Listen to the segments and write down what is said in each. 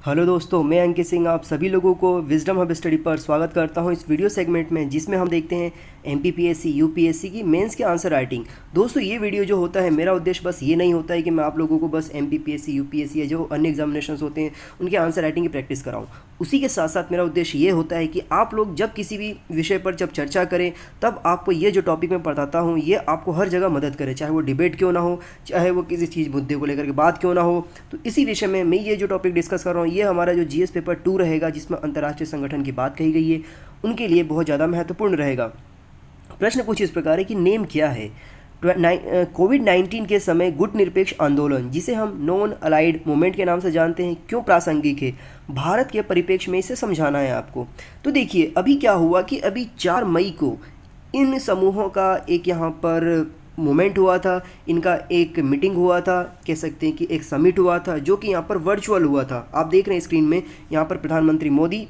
Hello दोस्तों, मैं अंकित सिंह आप सभी लोगों को विजडम हब स्टडी पर स्वागत करता हूं इस वीडियो सेगमेंट में, जिसमें हम देखते हैं एमपीपीएससी यूपीएससी की मेंस के आंसर राइटिंग। दोस्तों, ये वीडियो जो होता है, मेरा उद्देश्य बस ये नहीं होता है कि मैं आप लोगों को बस एमपीपीएससी यूपीएससी या जो अन्य एग्जामिनेशंस होते हैं उनके आंसर राइटिंग की प्रैक्टिस कराऊँ। उसी के साथ साथ मेरा उद्देश्य ये होता है कि आप लोग जब किसी भी विषय पर जब चर्चा करें, तब आपको ये जो टॉपिक मैं बताता हूँ ये आपको हर जगह मदद करे, चाहे वो डिबेट क्यों ना हो, चाहे वो किसी चीज़ मुद्दे को लेकर के बात क्यों ना हो। तो इसी विषय में मैं ये जो टॉपिक डिस्कस कर रहा हूँ, ये हमारा जो जीएस पेपर 2 रहेगा, जिसमें अंतर्राष्ट्रीय संगठन की बात कही गई है, उनके लिए बहुत ज़्यादा महत्वपूर्ण रहेगा। प्रश्न कुछ इस प्रकार है कि नेम क्या है। कोविड-19 के समय गुट निरपेक्ष आंदोलन, जिसे हम नॉन अलाइड मूवमेंट के नाम से जानते हैं, क्यों प्रासंगिक है, भारत के परिप्रेक्ष्य में इसे समझाना है आपको। तो देखिए, अभी क्या हुआ कि अभी 4 मई को इन समूहों का एक यहाँ पर मूवमेंट हुआ था, इनका एक मीटिंग हुआ था, कह सकते हैं कि एक समिट हुआ था, जो कि यहाँ पर वर्चुअल हुआ था। आप देख रहे हैं स्क्रीन में, यहाँ पर प्रधानमंत्री मोदी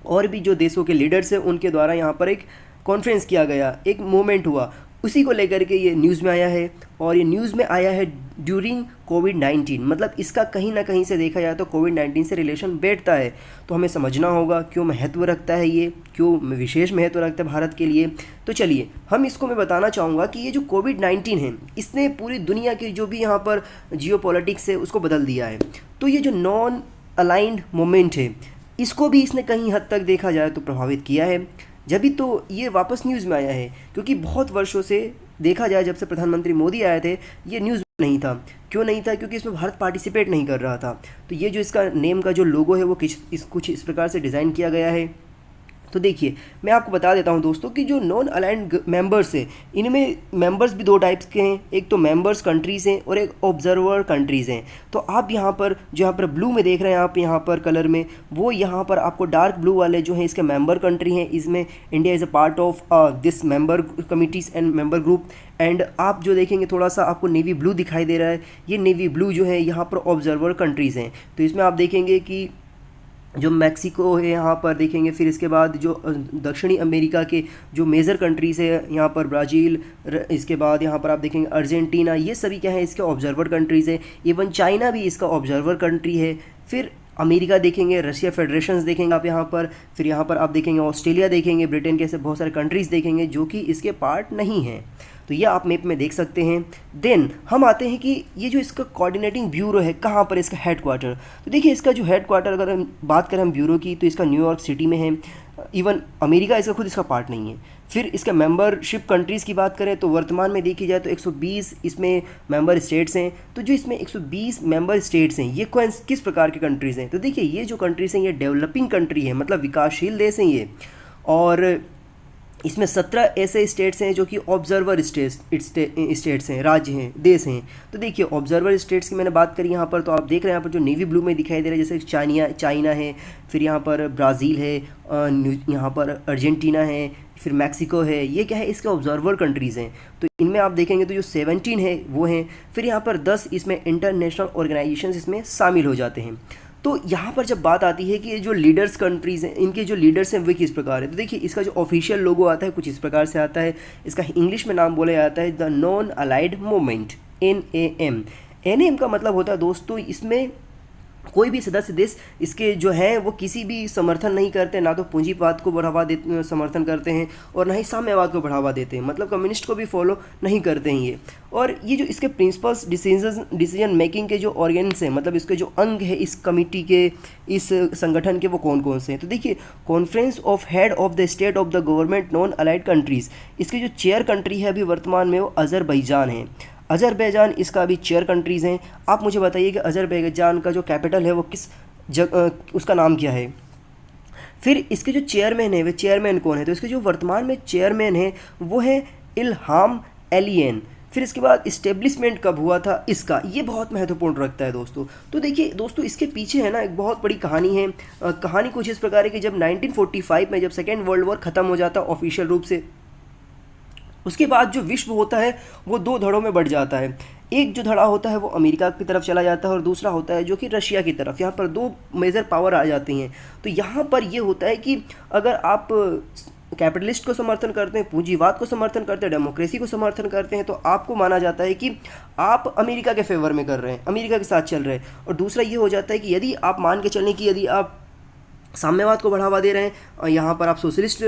और भी जो देशों के लीडर्स हैं उनके द्वारा यहाँ पर एक कॉन्फ्रेंस किया गया, एक मूवमेंट हुआ, उसी को लेकर के ये न्यूज़ में आया है। और ये न्यूज़ में आया है ड्यूरिंग कोविड-19, मतलब इसका कहीं ना कहीं से देखा जाए तो कोविड-19 से रिलेशन बैठता है। तो हमें समझना होगा क्यों महत्व रखता है, ये क्यों विशेष महत्व रखता है भारत के लिए। तो चलिए, हम इसको मैं बताना चाहूँगा कि ये जो कोविड-19 है, इसने पूरी दुनिया की जो भी यहाँ पर जियोपॉलिटिक्स है उसको बदल दिया है। तो ये जो नॉन अलाइंड मूवमेंट है, इसको भी इसने कहीं हद तक देखा जाए तो प्रभावित किया है। जब भी तो ये वापस न्यूज़ में आया है, क्योंकि बहुत वर्षों से देखा जाए, जब से प्रधानमंत्री मोदी आए थे, ये न्यूज़ में नहीं था। क्यों नहीं था? क्योंकि इसमें भारत पार्टिसिपेट नहीं कर रहा था। तो ये जो इसका नेम का जो लोगो है वो कुछ इस प्रकार से डिज़ाइन किया गया है। तो देखिए, मैं आपको बता देता हूं दोस्तों कि जो नॉन अलाइंड मेंबर्स हैं, इनमें मेंबर्स भी दो टाइप्स के हैं। एक तो मेंबर्स कंट्रीज़ हैं और एक ऑब्जर्वर कंट्रीज़ हैं। तो आप यहाँ पर जो यहाँ पर ब्लू में देख रहे हैं, आप यहाँ पर कलर में, वो यहाँ पर आपको डार्क ब्लू वाले जो हैं इसके मेंबर कंट्री हैं। इसमें India is a part of this member committees and member group. And आप जो देखेंगे थोड़ा सा आपको नेवी ब्लू दिखाई दे रहा है, ये नेवी ब्लू जो है यहाँ पर ऑब्जर्वर कंट्रीज़ हैं। तो इसमें आप देखेंगे कि जो मैक्सिको है यहाँ पर देखेंगे, फिर इसके बाद जो दक्षिणी अमेरिका के जो मेजर कंट्रीज़ है, यहाँ पर ब्राज़ील, इसके बाद यहाँ पर आप देखेंगे अर्जेंटीना, ये सभी क्या है इसके ऑब्जर्वर कंट्रीज़ है। इवन चाइना भी इसका ऑब्जर्वर कंट्री है। फिर अमेरिका देखेंगे, रशिया फेडरेशंस देखेंगे आप यहाँ पर, फिर यहाँ पर आप देखेंगे ऑस्ट्रेलिया देखेंगे, ब्रिटेन के ऐसे बहुत सारे कंट्रीज़ देखेंगे जो कि इसके पार्ट नहीं हैं। तो ये आप मैप में देख सकते हैं। देन हम आते हैं कि ये जो इसका कोऑर्डिनेटिंग ब्यूरो है, कहाँ पर इसका हेड क्वार्टर। तो देखिए, इसका जो हेड क्वार्टर अगर हम बात करें हम ब्यूरो की, तो इसका न्यूयॉर्क सिटी में है। इवन अमेरिका इसका खुद इसका पार्ट नहीं है। फिर इसका मेंबरशिप कंट्रीज़ की बात करें तो वर्तमान में देखी जाए तो 120 इसमें मेंबर स्टेट्स हैं। तो जो इसमें 120 मेंबर स्टेट्स हैं, ये किस प्रकार के कंट्रीज़ हैं? तो देखिए, ये जो कंट्रीज़ हैं ये डेवलपिंग कंट्री है, मतलब विकासशील देश हैं ये। और इसमें 17 ऐसे स्टेट्स हैं जो कि ऑब्जर्वर स्टेट्स हैं, राज्य हैं, देश हैं। तो देखिए, ऑब्जर्वर स्टेट्स की मैंने बात करी यहाँ पर, तो आप देख रहे हैं यहाँ पर जो नेवी ब्लू में दिखाई दे रहा है, जैसे चाइना है, फिर यहाँ पर ब्राज़ील है, यहाँ पर अर्जेंटीना है, फिर मैक्सिको है। ये क्या है, इसके ऑब्जर्वर कंट्रीज़ हैं। तो इनमें आप देखेंगे तो जो 17 है वो हैं। फिर यहाँ पर 10 इसमें इंटरनेशनल ऑर्गेनाइजेशन इसमें शामिल हो जाते हैं। तो यहाँ पर जब बात आती है कि ये जो लीडर्स कंट्रीज़ हैं, इनके जो लीडर्स हैं वे किस प्रकार है, तो देखिए, इसका जो ऑफिशियल लोगो आता है कुछ इस प्रकार से आता है। इसका इंग्लिश में नाम बोला जाता है the non allied movement, NAM। NAM का मतलब होता है दोस्तों, इसमें कोई भी सदस्य देश इसके जो हैं वो किसी भी समर्थन नहीं करते, ना तो पूंजीवाद को समर्थन करते हैं और ना ही साम्यवाद को बढ़ावा देते हैं, मतलब कम्युनिस्ट को भी फॉलो नहीं करते हैं ये। और ये जो इसके प्रिंसिपल्स डिसीजन मेकिंग के जो ऑर्गेन्स हैं, मतलब इसके जो अंग है इस कमिटी के, इस संगठन के, वो कौन कौन से हैं? तो देखिए, conference of head of the state of the government non allied countries, इसके जो चेयर कंट्री है अभी वर्तमान में वो अज़रबैजान है। अज़रबैजान इसका अभी चेयर कंट्रीज़ हैं। आप मुझे बताइए कि अज़रबैजान का जो कैपिटल है वो किस उसका नाम क्या है। फिर इसके जो चेयरमैन है, वे चेयरमैन कौन है? तो इसके जो वर्तमान में चेयरमैन है वो है इल्हाम एलियन। फिर इसके बाद इस्टेब्लिशमेंट कब हुआ था इसका, ये बहुत महत्वपूर्ण रखता है दोस्तों। तो देखिए दोस्तों, इसके पीछे है ना एक बहुत बड़ी कहानी है। कहानी कुछ इस प्रकार है कि जब 1945 में जब सेकेंड वर्ल्ड वॉर ख़त्म हो जाता ऑफिशियल रूप से, उसके बाद जो विश्व होता है वो 2 धड़ों में बढ़ जाता है। एक जो धड़ा होता है वो अमेरिका की तरफ चला जाता है और दूसरा होता है जो कि रशिया की तरफ। यहाँ पर 2 मेजर पावर आ जाती हैं। तो यहाँ पर ये होता है कि अगर आप कैपिटलिस्ट को समर्थन करते हैं, पूंजीवाद को समर्थन करते हैं, डेमोक्रेसी को समर्थन करते हैं, तो आपको माना जाता है कि आप अमेरिका के फेवर में कर रहे हैं, अमेरिका के साथ चल रहे हैं। और दूसरा ये हो जाता है कि यदि आप मान के चलें कि यदि आप साम्यवाद को बढ़ावा दे रहे हैं, यहाँ पर आप सोशलिस्ट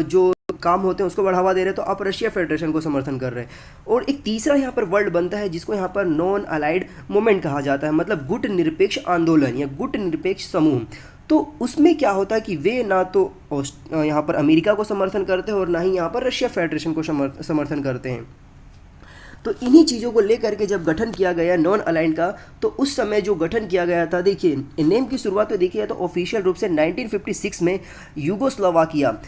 जो काम होते हैं उसको बढ़ावा दे रहे हैं, तो आप रशिया फेडरेशन को समर्थन कर रहे हैं। और एक तीसरा यहाँ पर वर्ड बनता है जिसको यहाँ पर नॉन अलाइड मूवमेंट कहा जाता है, मतलब गुट निरपेक्ष आंदोलन या गुट निरपेक्ष समूह। तो उसमें क्या होता है कि वे ना तो यहाँ पर अमेरिका को समर्थन करते हैं और ना ही यहाँ पर रशिया फेडरेशन को समर्थन करते हैं। तो इन्हीं चीज़ों को लेकर के जब गठन किया गया नॉन अलाइंड का, तो उस समय जो गठन किया गया था, देखिए नेम की शुरुआत तो देखिए तो ऑफिशियल रूप से 1956 में यूगोस्लोवाकिया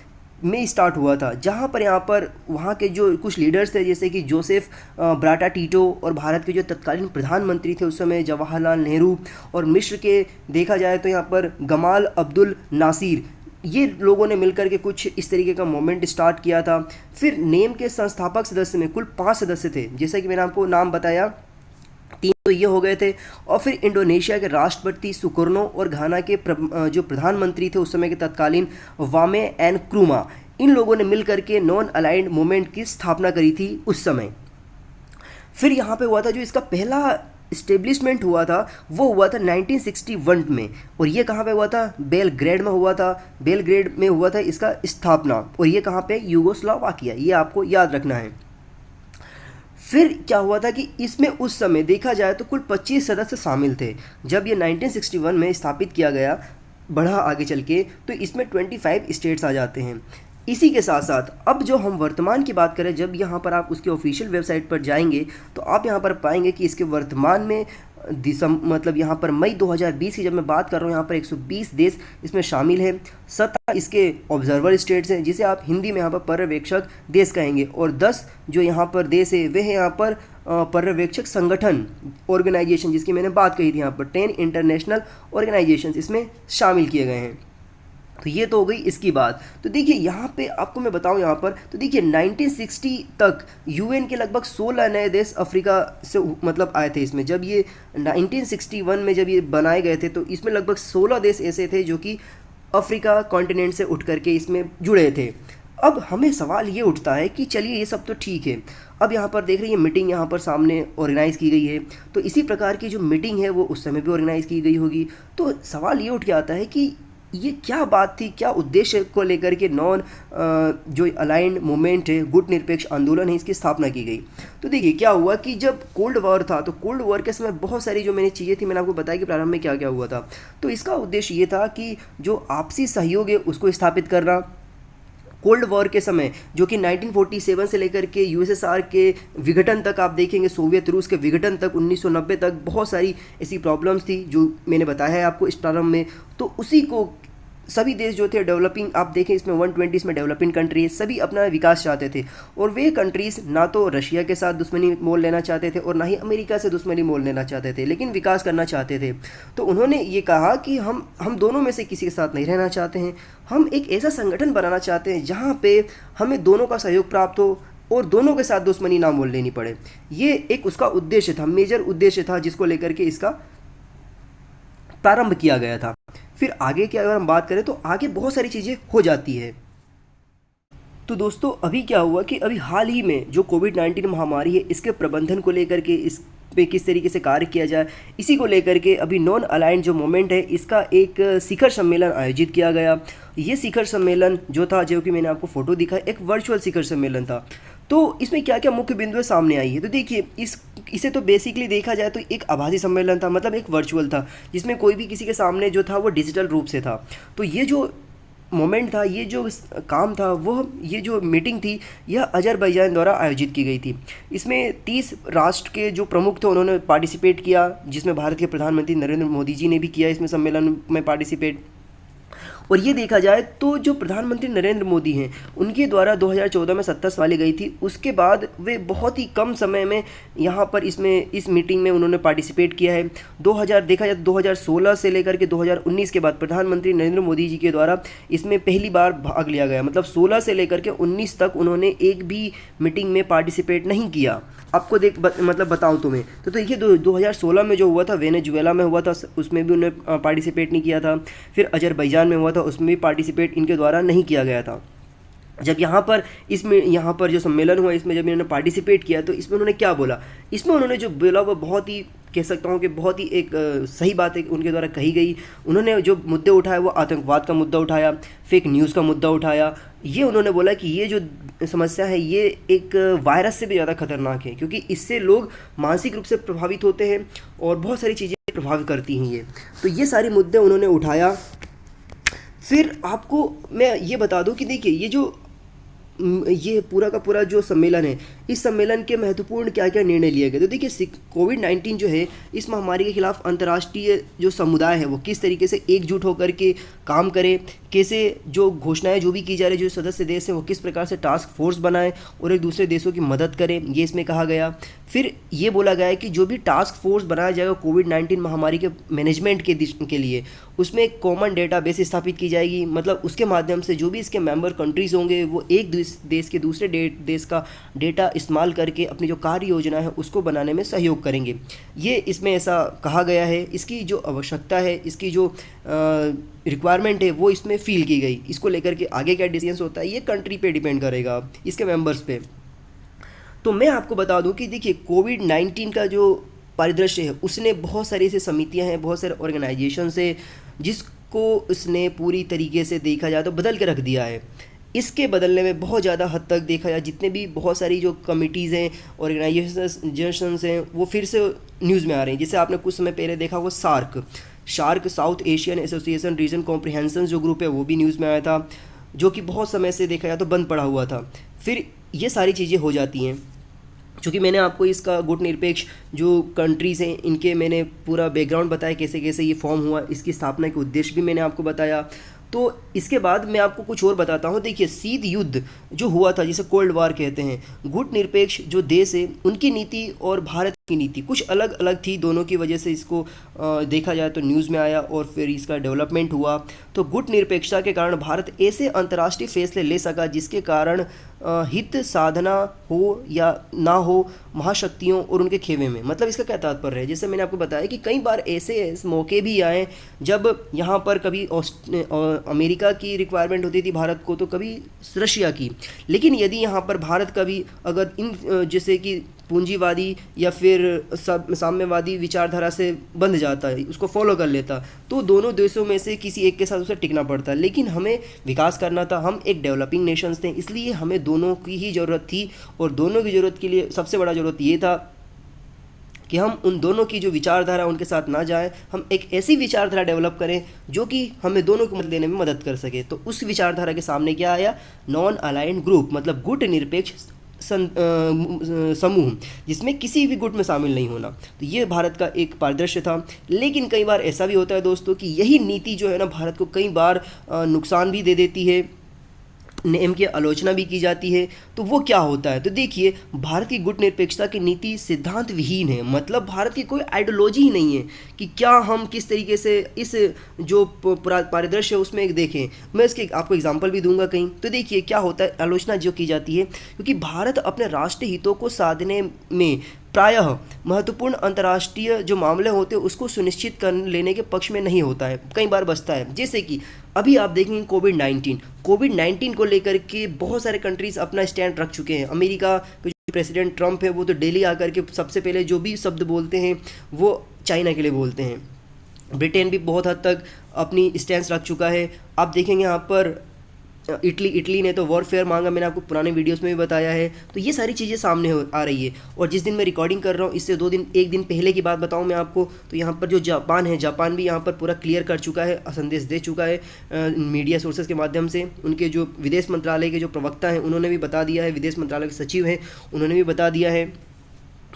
में स्टार्ट हुआ था, जहाँ पर यहाँ पर वहाँ के जो कुछ लीडर्स थे जैसे कि जोसेफ ब्राटा टीटो और भारत के जो तत्कालीन प्रधानमंत्री थे उस समय जवाहरलाल नेहरू, और मिस्र के देखा जाए तो यहाँ पर गमाल अब्दुल नासिर, ये लोगों ने मिलकर के कुछ इस तरीके का मूवमेंट स्टार्ट किया था। फिर नेम के संस्थापक सदस्य में कुल 5 सदस्य थे, जैसा कि मैंने आपको नाम बताया, 3 तो ये हो गए थे। और फिर इंडोनेशिया के राष्ट्रपति सुकर्नो और घाना के जो प्रधानमंत्री थे उस समय के तत्कालीन वामे एन क्रूमा, इन लोगों ने मिलकर के नॉन अलाइंड मूवमेंट की स्थापना करी थी उस समय। फिर यहाँ पे हुआ था जो इसका पहला इस्टेब्लिशमेंट हुआ था वो हुआ था 1961 में, और ये कहाँ पे हुआ था? बेलग्रेड में हुआ था। बेलग्रेड में हुआ था इसका स्थापना, और ये कहाँ पे? यूगोस्लावाकिया, ये आपको याद रखना है। फिर क्या हुआ था कि इसमें उस समय देखा जाए तो कुल 25 सदस्य शामिल थे। जब ये 1961 में स्थापित किया गया, बढ़ा आगे चल के, तो इसमें 25 स्टेट्स आ जाते हैं। इसी के साथ साथ अब जो हम वर्तमान की बात करें, जब यहाँ पर आप उसकी ऑफिशियल वेबसाइट पर जाएंगे तो आप यहाँ पर पाएंगे कि इसके वर्तमान में मतलब यहाँ पर मई 2020 की जब मैं बात कर रहा हूँ, यहाँ पर 120 देश इसमें शामिल हैं। 17 इसके ऑब्जर्वर स्टेट्स हैं, जिसे आप हिंदी में यहाँ पर पर्यवेक्षक देश कहेंगे, और 10 जो यहाँ पर देश है वे हैं यहाँ पर पर्यवेक्षक संगठन ऑर्गेनाइजेशन, जिसकी मैंने बात कही थी। यहाँ पर 10 इंटरनेशनल ऑर्गेनाइजेशन इसमें शामिल किए गए हैं। तो ये तो हो गई इसकी बात। तो देखिए यहाँ पे आपको मैं बताऊँ यहाँ पर, तो देखिए 1960 तक यूएन के लगभग 16 नए देश अफ्रीका से मतलब आए थे इसमें। जब ये 1961 में जब ये बनाए गए थे तो इसमें लगभग 16 देश ऐसे थे जो कि अफ्रीका कॉन्टिनेंट से उठ करके इसमें जुड़े थे। अब हमें सवाल ये उठता है कि चलिए ये सब तो ठीक है, अब यहाँ पर देख रही है मीटिंग यहाँ पर सामने ऑर्गेनाइज़ की गई है, तो इसी प्रकार की जो मीटिंग है वो उस समय भी ऑर्गेनाइज़ की गई होगी। तो सवाल ये उठ के आता है कि ये क्या बात थी, क्या उद्देश्य को लेकर के नॉन जो अलाइंड मूवमेंट है, गुट निरपेक्ष आंदोलन है, इसकी स्थापना की गई। तो देखिए क्या हुआ कि जब कोल्ड वॉर था तो कोल्ड वॉर के समय बहुत सारी जो मैंने चीज़ें थी, मैंने आपको बताया कि प्रारंभ में क्या क्या हुआ था। तो इसका उद्देश्य ये था कि जो आपसी सहयोग है उसको स्थापित करना। कोल्ड वॉर के समय जो कि 1947 से लेकर के यूएसएसआर के विघटन तक आप देखेंगे, सोवियत रूस के विघटन तक 1990 तक बहुत सारी ऐसी प्रॉब्लम्स थी जो मैंने बताया है आपको इस प्रारंभ में। तो उसी को सभी देश जो थे डेवलपिंग, आप देखें इसमें 120 में डेवलपिंग कंट्री है, सभी अपना विकास चाहते थे, और वे कंट्रीज़ ना तो रशिया के साथ दुश्मनी मोल लेना चाहते थे और ना ही अमेरिका से दुश्मनी मोल लेना चाहते थे, लेकिन विकास करना चाहते थे। तो उन्होंने ये कहा कि हम दोनों में से किसी के साथ नहीं रहना चाहते हैं, हम एक ऐसा संगठन बनाना चाहते हैं जहाँ पे हमें दोनों का सहयोग प्राप्त हो और दोनों के साथ दुश्मनी ना मोल लेनी पड़े। ये एक उसका उद्देश्य था, मेजर उद्देश्य था, जिसको लेकर के इसका प्रारंभ किया गया था। फिर आगे की अगर हम बात करें तो आगे बहुत सारी चीज़ें हो जाती है। तो दोस्तों अभी क्या हुआ कि अभी हाल ही में जो कोविड-19 महामारी है, इसके प्रबंधन को लेकर के, इस पे किस तरीके से कार्य किया जाए, इसी को लेकर के अभी नॉन अलाइंड जो मूवमेंट है इसका एक शिखर सम्मेलन आयोजित किया गया। ये शिखर सम्मेलन जो था, जो कि मैंने आपको फोटो दिखाया, एक वर्चुअल शिखर सम्मेलन था। तो इसमें क्या क्या मुख्य बिंदुएं सामने आई है, तो देखिए इसे तो बेसिकली देखा जाए तो एक आभासी सम्मेलन था, मतलब एक वर्चुअल था, जिसमें कोई भी किसी के सामने जो था वो डिजिटल रूप से था। तो ये जो मोमेंट था, ये जो काम था, ये जो मीटिंग थी, यह अजरबैजान द्वारा आयोजित की गई थी। इसमें 30 राष्ट्र के जो प्रमुख थे उन्होंने पार्टिसिपेट किया, जिसमें भारत के प्रधानमंत्री नरेंद्र मोदी जी ने भी किया इसमें सम्मेलन में पार्टिसिपेट। और ये देखा जाए तो जो प्रधानमंत्री नरेंद्र मोदी हैं, उनके द्वारा 2014 में सत्ता संभाली गई थी, उसके बाद वे बहुत ही कम समय में यहाँ पर इस मीटिंग में उन्होंने पार्टिसिपेट किया है। 2000 देखा जाए तो 2016 से लेकर के 2019 के बाद प्रधानमंत्री नरेंद्र मोदी जी के द्वारा इसमें पहली बार भाग लिया गया, मतलब 16 से लेकर के 19 तक उन्होंने एक भी मीटिंग में पार्टिसिपेट नहीं किया। आपको मतलब बताऊं तुम्हें तो देखिए 2016 में जो हुआ था वेनेजुएला में हुआ था, उसमें भी उन्होंने पार्टिसिपेट नहीं किया था। फिर अजरबैजान में हुआ था, उसमें भी पार्टिसिपेट इनके द्वारा नहीं किया गया था। जब यहाँ पर जो सम्मेलन हुआ, इसमें जब इन्होंने पार्टिसिपेट किया, तो इसमें उन्होंने क्या बोला, इसमें उन्होंने जो बोला वो बहुत ही कह सकता हूँ कि बहुत ही एक सही बात है उनके द्वारा कही गई। उन्होंने जो मुद्दे उठाए वो आतंकवाद का मुद्दा उठाया, फेक न्यूज़ का मुद्दा उठाया। ये उन्होंने बोला कि ये जो समस्या है ये एक वायरस से भी ज़्यादा खतरनाक है, क्योंकि इससे लोग मानसिक रूप से प्रभावित होते हैं और बहुत सारी चीज़ें प्रभावित करती हैं ये। तो ये सारे मुद्दे उन्होंने उठाया। फिर आपको मैं ये बता दूं कि देखिए ये पूरा का पूरा जो सम्मेलन है, इस सम्मेलन के महत्वपूर्ण क्या क्या निर्णय लिए गए। तो देखिए कोविड-19 जो है, इस महामारी के खिलाफ अंतर्राष्ट्रीय जो समुदाय है वो किस तरीके से एकजुट होकर के काम करे, कैसे जो घोषणाएं जो भी की जा रही, जो सदस्य देश हैं वो किस प्रकार से टास्क फोर्स बनाएं और एक दूसरे देशों की मदद करें, ये इसमें कहा गया। फिर ये बोला गया है कि जो भी टास्क फोर्स बनाया जाएगा कोविड-19 महामारी के मैनेजमेंट के लिए, उसमें एक कॉमन डेटाबेस स्थापित की जाएगी। मतलब उसके माध्यम से जो भी इसके मेंबर कंट्रीज़ होंगे वो एक देश के दूसरे देश का डेटा इस्तेमाल करके अपनी जो कार्य योजना है उसको बनाने में सहयोग करेंगे। ये इसमें ऐसा कहा गया है। इसकी जो आवश्यकता है, इसकी जो रिक्वायरमेंट है वो इसमें फील की गई। इसको लेकर के आगे क्या डिसीजंस होता है ये कंट्री पे डिपेंड करेगा, इसके मेंबर्स पे। तो मैं आपको बता दूं कि देखिए कोविड-19 का जो परिदृश्य है उसने बहुत सारी ऐसी समितियां हैं, बहुत सारे ऑर्गेनाइजेशंस है जिसको उसने पूरी तरीके से देखा जाए तो बदल के रख दिया है। इसके बदलने में बहुत ज़्यादा हद तक देखा जाए जितने भी बहुत सारी जो कमिटीज़ हैं, ऑर्गेनाइजेशंस हैं, वो फिर से न्यूज़ में आ रहे हैं। जैसे आपने कुछ समय पहले देखा वो SAARC South Asian association region comprehension जो ग्रुप है वो भी न्यूज़ में आया था, जो कि बहुत समय से देखा जाए तो बंद पड़ा हुआ था। फिर ये सारी चीज़ें हो जाती हैं। चूँकि मैंने आपको इसका गुट निरपेक्ष जो कंट्रीज़ हैं इनके मैंने पूरा बैकग्राउंड बताया, कैसे कैसे ये फॉर्म हुआ, इसकी स्थापना के उद्देश्य भी मैंने आपको बताया। तो इसके बाद मैं आपको कुछ और बताता हूँ। देखिए शीत युद्ध जो हुआ था, जिसे कोल्ड वार कहते हैं, गुट निरपेक्ष जो देश है उनकी नीति और भारत की नीति कुछ अलग अलग थी। दोनों की वजह से इसको देखा जाए तो न्यूज़ में आया और फिर इसका डेवलपमेंट हुआ। तो गुट निरपेक्षता के कारण भारत ऐसे अंतर्राष्ट्रीय फैसले ले सका जिसके कारण हित साधना हो या ना हो महाशक्तियों और उनके खेमे में। मतलब इसका क्या तात्पर्य है, जैसे मैंने आपको बताया कि कई बार ऐसे मौके भी आए जब यहाँ पर कभी अमेरिका की रिक्वायरमेंट होती थी भारत को, तो कभी रशिया की। लेकिन यदि यहाँ पर भारत कभी अगर इन जैसे कि पूंजीवादी या फिर साम्यवादी विचारधारा से बंध जाता है, उसको फॉलो कर लेता, तो दोनों देशों में से किसी एक के साथ उसे टिकना पड़ता। लेकिन हमें विकास करना था, हम एक डेवलपिंग नेशंस थे, इसलिए हमें दोनों की ही ज़रूरत थी। और दोनों की ज़रूरत के लिए सबसे बड़ा ज़रूरत ये था कि हम उन दोनों की जो विचारधारा उनके साथ ना जाएं, हम एक ऐसी विचारधारा डेवलप करें जो कि हमें दोनों को मदद देने में मदद कर सके। तो उस विचारधारा के सामने क्या आया, नॉन अलाइंड ग्रुप, मतलब गुट निरपेक्ष समूह, जिसमें किसी भी गुट में शामिल नहीं होना। तो ये भारत का एक परिदृश्य था। लेकिन कई बार ऐसा भी होता है दोस्तों कि यही नीति जो है ना भारत को कई बार नुकसान भी दे देती है, नियम की आलोचना भी की जाती है। तो वो क्या होता है, तो देखिए भारत की गुट निरपेक्षता की नीति सिद्धांत विहीन है। मतलब भारत की कोई आइडियोलॉजी ही नहीं है कि क्या हम किस तरीके से इस जो परिदृश्य है उसमें एक देखें। मैं इसके आपको एग्जांपल भी दूंगा कहीं। तो देखिए क्या होता है, आलोचना जो की जाती है क्योंकि भारत अपने राष्ट्रीय हितों को साधने में प्रायः महत्वपूर्ण अंतर्राष्ट्रीय जो मामले होते हैं उसको सुनिश्चित कर लेने के पक्ष में नहीं होता है, कई बार बचता है। जैसे कि अभी आप देखेंगे कोविड-19 को लेकर के बहुत सारे कंट्रीज़ अपना स्टैंड रख चुके हैं। अमेरिका के जो प्रेसिडेंट ट्रंप है वो तो दिल्ली आकर के सबसे पहले जो भी शब्द बोलते हैं वो चाइना के लिए बोलते हैं। ब्रिटेन भी बहुत हद तक अपनी स्टैंड रख चुका है। आप देखेंगे यहाँ पर इटली ने तो वॉरफेयर मांगा, मैंने आपको पुराने वीडियोस में भी बताया है। तो ये सारी चीज़ें सामने आ रही है। और जिस दिन मैं रिकॉर्डिंग कर रहा हूँ इससे एक दिन पहले की बात बताऊँ मैं आपको, तो यहाँ पर जो जापान है, जापान भी यहाँ पर पूरा क्लियर कर चुका है, संदेश दे चुका है मीडिया सोर्सेज के माध्यम से। उनके जो विदेश मंत्रालय के जो प्रवक्ता हैं उन्होंने भी बता दिया है, विदेश मंत्रालय के सचिव हैं उन्होंने भी बता दिया है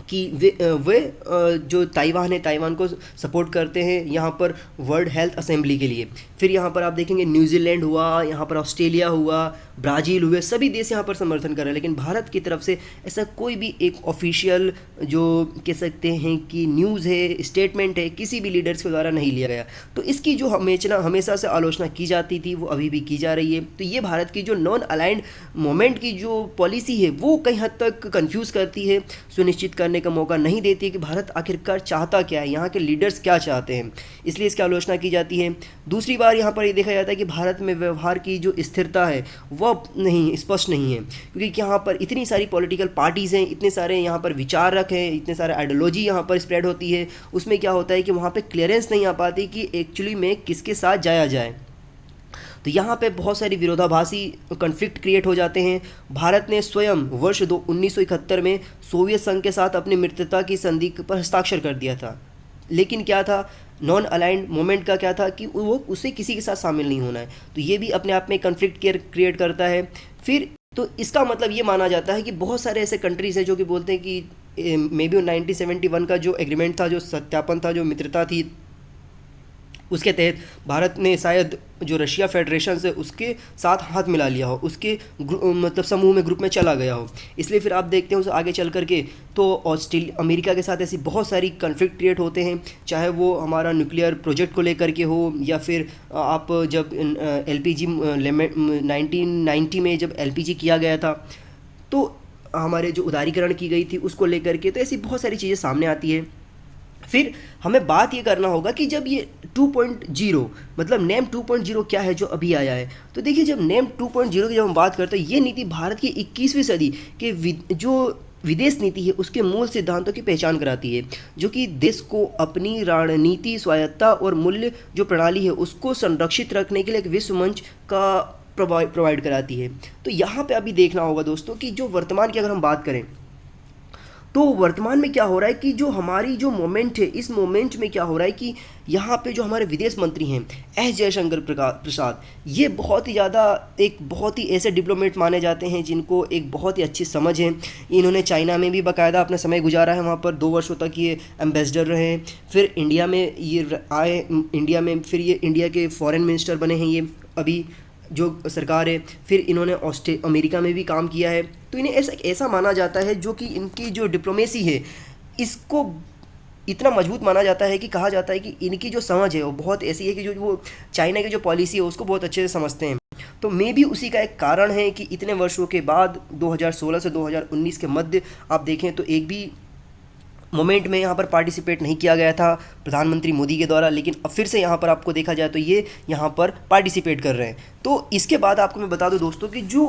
कि वे जो ताइवान है, ताइवान को सपोर्ट करते हैं यहाँ पर वर्ल्ड हेल्थ असेंबली के लिए। फिर यहाँ पर आप देखेंगे न्यूजीलैंड हुआ, यहाँ पर ऑस्ट्रेलिया हुआ, ब्राज़ील हुए, सभी देश यहाँ पर समर्थन कर रहे हैं। लेकिन भारत की तरफ से ऐसा कोई भी एक ऑफिशियल जो कह सकते हैं कि न्यूज़ है, स्टेटमेंट है, किसी भी लीडर्स के द्वारा नहीं लिया गया। तो इसकी जो हमेशा से आलोचना की जाती थी वो अभी भी की जा रही है। तो ये भारत की जो नॉन अलाइंड मूवमेंट की जो पॉलिसी है वो कई हद तक कन्फ्यूज़ करती है सुनिश्चित करने करने का मौका नहीं देती है कि भारत आखिरकार चाहता क्या है, यहाँ के लीडर्स क्या चाहते हैं, इसलिए इसकी आलोचना की जाती है। दूसरी बार यहाँ पर ये देखा जाता है कि भारत में व्यवहार की जो स्थिरता है वह नहीं स्पष्ट नहीं है, क्योंकि यहाँ पर इतनी सारी पॉलिटिकल पार्टीज़ हैं, इतने सारे यहाँ पर विचारक हैं, इतने सारे आइडियोलॉजी यहाँ पर स्प्रेड होती है, उसमें क्या होता है कि वहाँ पर क्लियरेंस नहीं आ पाती कि एक्चुअली में किसके साथ जाया जाए। तो यहाँ पे बहुत सारी विरोधाभासी कन्फ्लिक्ट क्रिएट हो जाते हैं। भारत ने स्वयं वर्ष 1971 में सोवियत संघ के साथ अपनी मित्रता की संधि पर हस्ताक्षर कर दिया था, लेकिन क्या था, नॉन अलाइंड मूवमेंट का क्या था कि वो उसे किसी के साथ शामिल नहीं होना है, तो ये भी अपने आप में कन्फ्लिक्ट क्रिएट करता है। फिर तो इसका मतलब ये माना जाता है कि बहुत सारे ऐसे कंट्रीज़ हैं जो कि बोलते हैं कि मे बी 1971 का जो एग्रीमेंट था, जो सत्यापन था, जो मित्रता थी, उसके तहत भारत ने शायद जो रशिया फेडरेशन से उसके साथ हाथ मिला लिया हो, उसके मतलब समूह में, ग्रुप में चला गया हो। इसलिए फिर आप देखते हो आगे चल करके तो ऑस्ट्रेलिया, अमेरिका के साथ ऐसी बहुत सारी कन्फ्लिक्ट क्रिएट होते हैं, चाहे वो हमारा न्यूक्लियर प्रोजेक्ट को लेकर के हो, या फिर आप जब LPG 1990 में जब LPG किया गया था तो हमारे जो उदारीकरण की गई थी उसको लेकर के, तो ऐसी बहुत सारी चीज़ें सामने आती है। फिर हमें बात ये करना होगा कि जब ये 2.0 मतलब नेम 2.0 क्या है जो अभी आया है, तो देखिए जब नेम 2.0 की जब हम बात करते हैं, ये नीति भारत की 21वीं सदी के जो विदेश नीति है उसके मूल सिद्धांतों की पहचान कराती है, जो कि देश को अपनी रणनीति, स्वायत्ता और मूल्य जो प्रणाली है उसको संरक्षित रखने के लिए एक विश्व मंच का प्रोवाइड कराती है। तो यहाँ पे अभी देखना होगा दोस्तों कि जो वर्तमान की अगर हम बात करें तो वर्तमान में क्या हो रहा है कि जो हमारी जो मोमेंट है, इस मोमेंट में क्या हो रहा है कि यहाँ पे जो हमारे विदेश मंत्री हैं एस जयशंकर प्रसाद, ये बहुत ही ज़्यादा एक बहुत ही ऐसे डिप्लोमेट माने जाते हैं जिनको एक बहुत ही अच्छी समझ है। इन्होंने चाइना में भी बाकायदा अपना समय गुजारा है, वहाँ पर 2 वर्षों तक ये एम्बेसडर रहे, फिर इंडिया में ये आए, इंडिया में फिर ये इंडिया के फॉरेन मिनिस्टर बने हैं ये अभी जो सरकार है, फिर इन्होंने अमेरिका में भी काम किया है। तो इन्हें ऐसा माना जाता है जो कि इनकी जो डिप्लोमेसी है इसको इतना मजबूत माना जाता है कि कहा जाता है कि इनकी जो समझ है वो बहुत ऐसी है कि जो वो चाइना की जो पॉलिसी है उसको बहुत अच्छे से समझते हैं। तो मे भी उसी का एक कारण है कि इतने वर्षों के बाद 2016 से 2019 के मध्य आप देखें तो एक भी मोमेंट में यहाँ पर पार्टिसिपेट नहीं किया गया था प्रधानमंत्री मोदी के द्वारा, लेकिन अब फिर से यहाँ पर आपको देखा जाए तो ये यहाँ पर पार्टिसिपेट कर रहे हैं। तो इसके बाद आपको मैं बता दूँ दोस्तों कि जो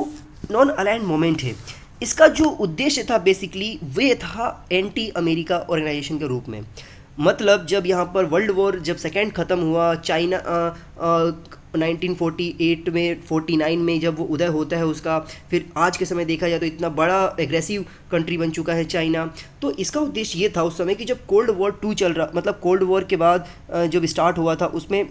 नॉन अलाइंड मोमेंट है इसका जो उद्देश्य था बेसिकली वे था एंटी अमेरिका ऑर्गेनाइजेशन के रूप में। मतलब जब यहाँ पर वर्ल्ड वॉर जब सेकेंड ख़त्म हुआ, चाइना 1948 में 49 में जब वो उदय होता है उसका, फिर आज के समय देखा जाए तो इतना बड़ा एग्रेसिव कंट्री बन चुका है चाइना। तो इसका उद्देश्य ये था उस समय कि जब कोल्ड वॉर 2 चल रहा, मतलब कोल्ड वॉर के बाद जब स्टार्ट हुआ था उसमें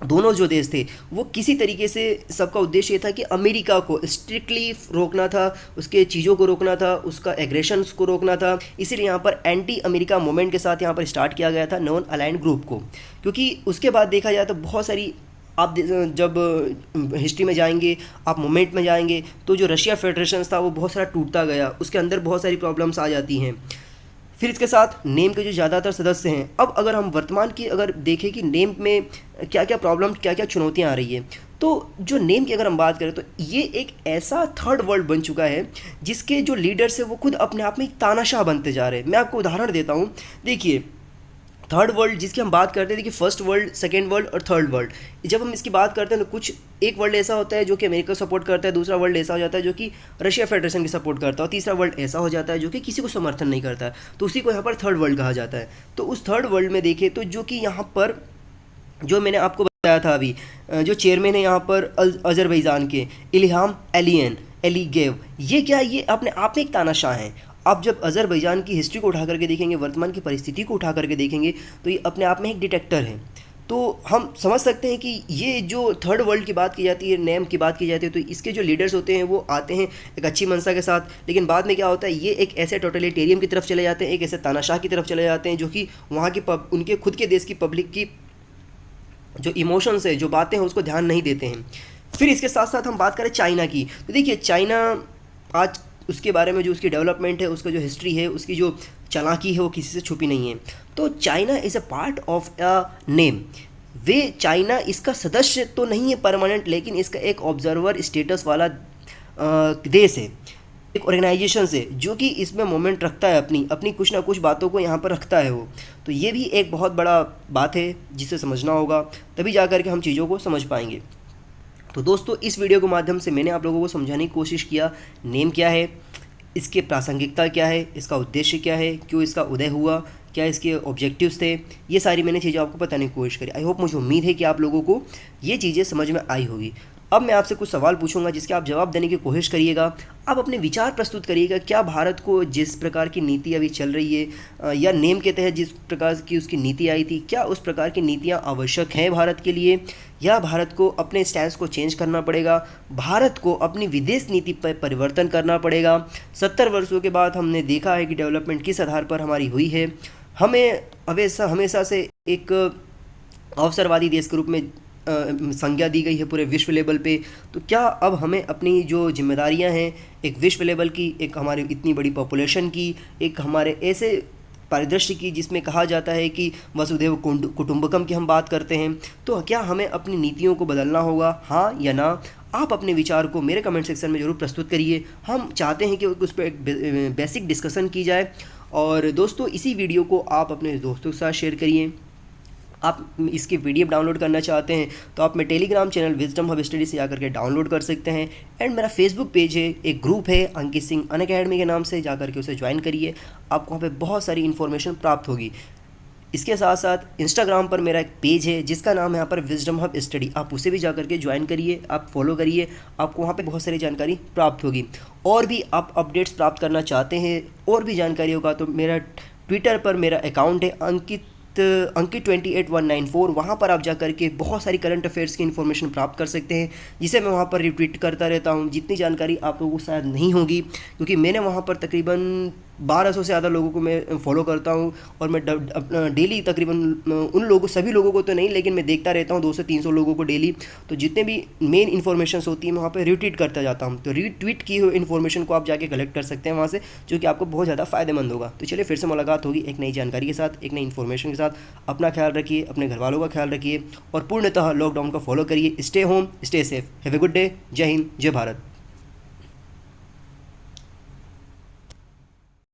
दोनों जो देश थे वो किसी तरीके से सबका उद्देश्य ये था कि अमेरिका को स्ट्रिक्टली रोकना था, उसके चीज़ों को रोकना था, उसका एग्रेशंस को रोकना था। इसीलिए यहाँ पर एंटी अमेरिका मूवमेंट के साथ यहाँ पर स्टार्ट किया गया था नॉन अलाइंड ग्रुप को, क्योंकि उसके बाद देखा जाए तो बहुत सारी आप जब हिस्ट्री में जाएंगे, आप मोमेंट में जाएंगे तो जो रशिया फेडरेशन था वो बहुत सारा टूटता गया, उसके अंदर बहुत सारी प्रॉब्लम्स आ जाती हैं। फिर इसके साथ नेम के जो ज़्यादातर सदस्य हैं, अब अगर हम वर्तमान की अगर देखें कि नेम में क्या क्या प्रॉब्लम, क्या क्या चुनौतियां आ रही है, तो जो नेम की अगर हम बात करें तो ये एक ऐसा थर्ड वर्ल्ड बन चुका है जिसके जो लीडर्स हैं वो खुद अपने आप में एक तानाशाह बनते जा रहे हैं। मैं आपको उदाहरण देता हूँ, देखिए थर्ड वर्ल्ड जिसकी हम बात करते हैं, देखिए फर्स्ट वर्ल्ड, सेकेंड वर्ल्ड और थर्ड वर्ल्ड, जब हम इसकी बात करते हैं तो कुछ एक वर्ल्ड ऐसा होता है जो कि अमेरिका सपोर्ट करता है, दूसरा वर्ल्ड ऐसा हो जाता है जो कि रशिया फेडरेशन की सपोर्ट करता है, और तीसरा वर्ल्ड ऐसा हो जाता है जो कि किसी को समर्थन नहीं करता है, तो उसी को यहाँ पर थर्ड वर्ल्ड कहा जाता है। तो उस थर्ड वर्ल्ड में देखें तो जो कि यहाँ पर जो मैंने आपको बताया था अभी, जो चेयरमैन है यहाँ पर अजरबैजान के इल्हाम अलीगेव, ये क्या, ये अपने आप में एक तानाशाह हैं। आप जब अजरबैजान की हिस्ट्री को उठा करके देखेंगे, वर्तमान की परिस्थिति को उठा करके देखेंगे तो ये अपने आप में एक डिटेक्टर है। तो हम समझ सकते हैं कि ये जो थर्ड वर्ल्ड की बात की जाती है, नेम की बात की जाती है, तो इसके जो लीडर्स होते हैं वो आते हैं एक अच्छी मंशा के साथ, लेकिन बाद में क्या होता है, ये एक ऐसे टोटलिटेरियन की तरफ चले जाते हैं, एक ऐसे तानाशाह की तरफ चले जाते हैं जो कि वहाँ की उनके खुद के देश की पब्लिक की जो इमोशंस है, जो बातें हैं, उसको ध्यान नहीं देते हैं। फिर इसके साथ साथ हम बात करें चाइना की, तो देखिए चाइना आज उसके बारे में जो उसकी डेवलपमेंट है, उसका जो हिस्ट्री है, उसकी जो चालाकी है वो किसी से छुपी नहीं है। तो China is a part of a name. Way China इसका सदस्य तो नहीं है परमानेंट, लेकिन इसका एक ऑब्जर्वर स्टेटस वाला देश है। एक ऑर्गेनाइजेशन से जो कि इसमें मोमेंट रखता है, अपनी अपनी कुछ ना कुछ बातों को यहाँ पर रखता है वो। तो ये भी एक बहुत बड़ा बात है जिसे समझना होगा, तभी जा कर के हम चीज़ों को समझ पाएंगे। तो दोस्तों इस वीडियो के माध्यम से मैंने आप लोगों को समझाने की कोशिश किया, नेम क्या है, इसकी प्रासंगिकता क्या है, इसका उद्देश्य क्या है, क्यों इसका उदय हुआ, क्या इसके ऑब्जेक्टिव्स थे, ये सारी मैंने चीज़ें आपको बताने की कोशिश करी। आई होप, मुझे उम्मीद है कि आप लोगों को ये चीज़ें समझ में आई होगी। अब मैं आपसे कुछ सवाल पूछूंगा जिसके आप जवाब देने की कोशिश करिएगा। आप अपने विचार प्रस्तुत करिएगा, क्या भारत को जिस प्रकार की नीति अभी चल रही है या नेम के तहत जिस प्रकार की उसकी नीति आई थी, क्या उस प्रकार की नीतियाँ आवश्यक हैं भारत के लिए, या भारत को अपने स्टैंस को चेंज करना पड़ेगा, भारत को अपनी विदेश नीति पर परिवर्तन करना पड़ेगा। 70 वर्षों के बाद हमने देखा है कि डेवलपमेंट किस आधार पर हमारी हुई है। हमें हमेशा से एक अवसरवादी देश के रूप में संज्ञा दी गई है पूरे विश्व लेवल पे। तो क्या अब हमें अपनी जो जिम्मेदारियां हैं एक विश्व लेवल की, एक हमारे इतनी बड़ी पॉपुलेशन की, एक हमारे ऐसे परिदृश्य की जिसमें कहा जाता है कि वसुधैव कुटुंबकम की हम बात करते हैं, तो क्या हमें अपनी नीतियों को बदलना होगा, हाँ या ना? आप अपने विचार को मेरे कमेंट सेक्शन में ज़रूर प्रस्तुत करिए। हम चाहते हैं कि उस पर एक बेसिक डिस्कशन की जाए। और दोस्तों इसी वीडियो को आप अपने दोस्तों के साथ शेयर करिए। आप इसकी पीडीएफ डाउनलोड करना चाहते हैं तो आप मेरे Telegram channel wisdom hub study से जाकर के डाउनलोड कर सकते हैं। एंड मेरा फेसबुक पेज है, एक ग्रुप है अंकित सिंह अनअकैडमी के नाम से, जाकर के उसे ज्वाइन करिए। आपको वहाँ पे बहुत सारी इन्फॉर्मेशन प्राप्त होगी। इसके साथ साथ इंस्टाग्राम पर मेरा एक पेज है जिसका नाम है यहाँ पर विजडम हब स्टडी, आप उसे भी जाकर के ज्वाइन करिए, आप फॉलो करिए, आपको वहाँ पे बहुत सारी जानकारी प्राप्त होगी। और भी आप अपडेट्स प्राप्त करना चाहते हैं और भी जानकारी होगा तो मेरा ट्विटर पर मेरा अकाउंट है अंकित 28194, वहाँ पर आप जाकर के बहुत सारी करंट अफेयर्स की इन्फॉर्मेशन प्राप्त कर सकते हैं, जिसे मैं वहाँ पर रिट्वीट करता रहता हूँ। जितनी जानकारी आप लोगों को शायद नहीं होगी, क्योंकि मैंने वहाँ पर तकरीबन 1200 से ज़्यादा लोगों को मैं फॉलो करता हूँ और मैं डेली तकरीबन उन सभी लोगों को तो नहीं, लेकिन मैं देखता रहता हूँ 200 से 300 लोगों को डेली। तो जितने भी मेन इन्फॉर्मेशन होती है मैं वहाँ पर रिट्वीट करता जाता हूँ। तो रिट्वीट की हुई इन्फॉर्मेशन को आप जाके कलेक्ट कर सकते हैं वहाँ से, जो कि आपको बहुत ज़्यादा फ़ायदेमंद होगा। तो चलिए फिर से मुलाकात होगी एक नई जानकारी के साथ, एक नई इन्फॉर्मेशन के साथ। अपना ख्याल रखिए, अपने घर वालों का ख्याल रखिए और पूर्णतः लॉकडाउन का फॉलो करिए। Stay home, stay safe, have a good day. जय हिंद, जय भारत।